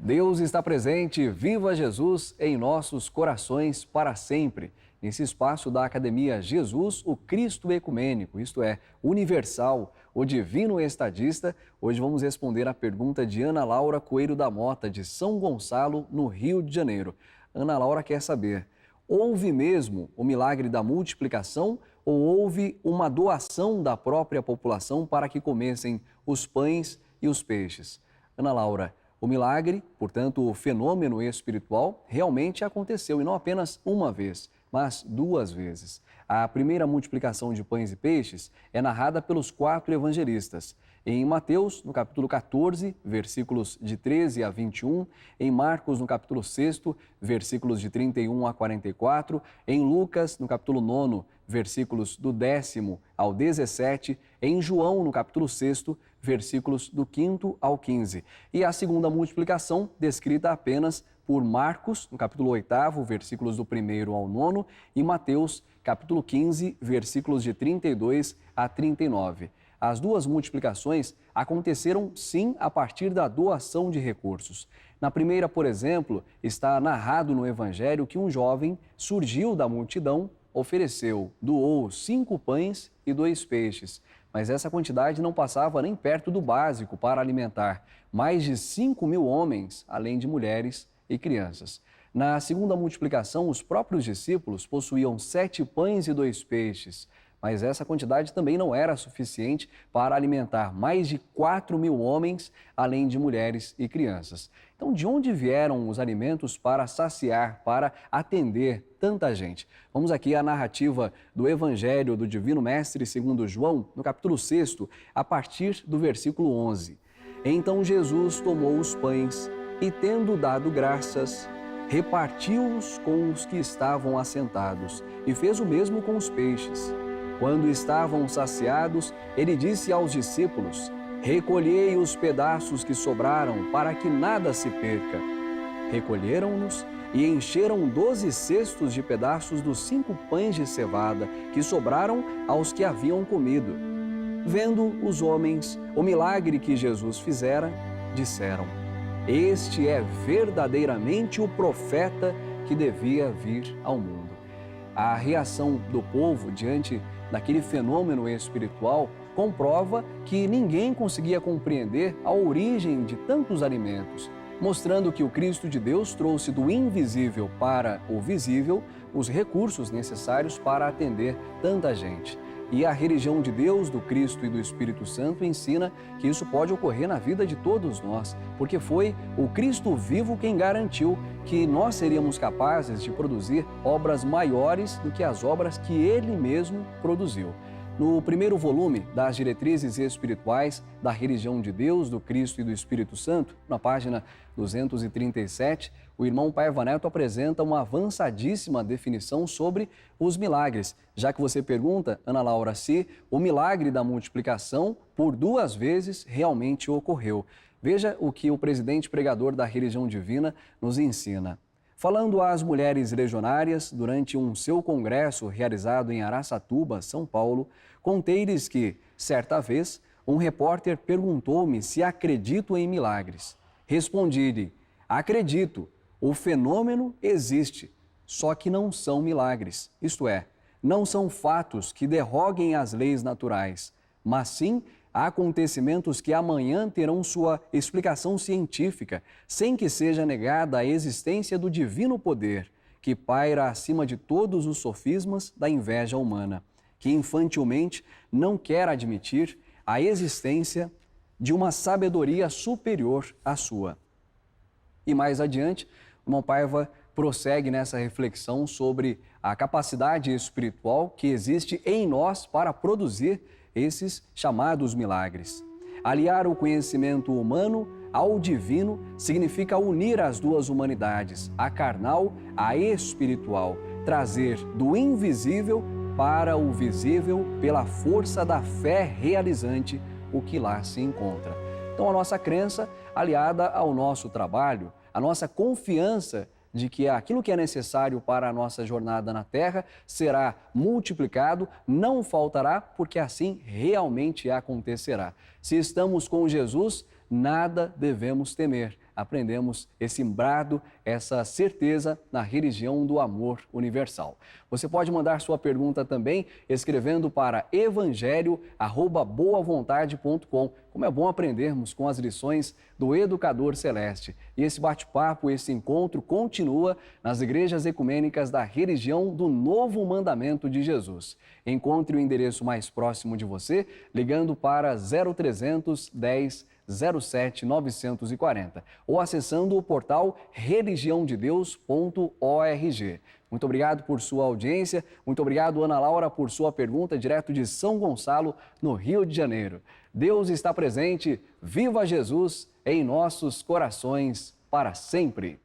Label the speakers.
Speaker 1: Deus está presente, viva Jesus em nossos corações para sempre. Nesse espaço da Academia Jesus, o Cristo Ecumênico, isto é, universal, o Divino Estadista, hoje vamos responder a pergunta de Ana Laura Coelho da Mota, de São Gonçalo, no Rio de Janeiro. Ana Laura quer saber, houve mesmo o milagre da multiplicação ou houve uma doação da própria população para que comessem os pães e os peixes? Ana Laura, o milagre, portanto, o fenômeno espiritual, realmente aconteceu, e não apenas uma vez, mas duas vezes. A primeira multiplicação de pães e peixes é narrada pelos 4 evangelistas. Em Mateus, no capítulo 14, versículos de 13 a 21, em Marcos, no capítulo 6, versículos de 31 a 44, em Lucas, no capítulo 9, versículos do 10º ao 17, em João, no capítulo 6, versículos do 5º ao 15. E a segunda multiplicação, descrita apenas por Marcos, no capítulo 8º, versículos do 1º ao 9º, e Mateus, capítulo 15, versículos de 32 a 39. As duas multiplicações aconteceram, sim, a partir da doação de recursos. Na primeira, por exemplo, está narrado no Evangelho que um jovem surgiu da multidão, doou 5 pães e 2 peixes. Mas essa quantidade não passava nem perto do básico para alimentar mais de 5.000 homens, além de mulheres e crianças. Na segunda multiplicação, os próprios discípulos possuíam 7 pães e 2 peixes. Mas essa quantidade também não era suficiente para alimentar mais de 4.000 homens, além de mulheres e crianças. Então, de onde vieram os alimentos para saciar, para atender tanta gente? Vamos aqui à narrativa do Evangelho do Divino Mestre segundo João, no capítulo 6, a partir do versículo 11. Então Jesus tomou os pães e, tendo dado graças, repartiu-os com os que estavam assentados e fez o mesmo com os peixes. Quando estavam saciados, ele disse aos discípulos: recolhei os pedaços que sobraram, para que nada se perca. Recolheram-nos e encheram 12 cestos de pedaços dos 5 pães de cevada que sobraram aos que haviam comido. Vendo os homens o milagre que Jesus fizera, disseram: este é verdadeiramente o profeta que devia vir ao mundo. A reação do povo diante daquele fenômeno espiritual comprova que ninguém conseguia compreender a origem de tantos alimentos, mostrando que o Cristo de Deus trouxe do invisível para o visível os recursos necessários para atender tanta gente. E a religião de Deus, do Cristo e do Espírito Santo ensina que isso pode ocorrer na vida de todos nós, porque foi o Cristo vivo quem garantiu que nós seríamos capazes de produzir obras maiores do que as obras que Ele mesmo produziu. No primeiro volume das Diretrizes Espirituais da Religião de Deus, do Cristo e do Espírito Santo, na página 237, o irmão Paiva Neto apresenta uma avançadíssima definição sobre os milagres, já que você pergunta, Ana Laura, se o milagre da multiplicação por 2 vezes realmente ocorreu. Veja o que o presidente pregador da religião divina nos ensina. Falando às mulheres legionárias durante um seu congresso realizado em Araçatuba, São Paulo, contei-lhes que, certa vez, um repórter perguntou-me se acredito em milagres. Respondi-lhe: acredito, o fenômeno existe, só que não são milagres, isto é, não são fatos que derroguem as leis naturais, mas sim acontecimentos que amanhã terão sua explicação científica, sem que seja negada a existência do divino poder, que paira acima de todos os sofismas da inveja humana, que infantilmente não quer admitir a existência de uma sabedoria superior à sua. E mais adiante, o irmão Paiva prossegue nessa reflexão sobre a capacidade espiritual que existe em nós para produzir esses chamados milagres. Aliar o conhecimento humano ao divino significa unir as duas humanidades, a carnal à espiritual, trazer do invisível para o visível pela força da fé realizante o que lá se encontra. Então a nossa crença, aliada ao nosso trabalho, a nossa confiança de que aquilo que é necessário para a nossa jornada na Terra será multiplicado, não faltará, porque assim realmente acontecerá. Se estamos com Jesus, nada devemos temer, aprendemos esse brado, essa certeza na religião do amor universal. Você pode mandar sua pergunta também escrevendo para evangelho@boavontade.com. Como é bom aprendermos com as lições do Educador Celeste. E esse bate-papo, esse encontro continua nas igrejas ecumênicas da religião do Novo Mandamento de Jesus. Encontre o endereço mais próximo de você ligando para 0300 10 07 940 ou acessando o portal religiãodedeus.org. Muito obrigado por sua audiência, muito obrigado, Ana Laura, por sua pergunta direto de São Gonçalo, no Rio de Janeiro. Deus está presente, viva Jesus em nossos corações para sempre.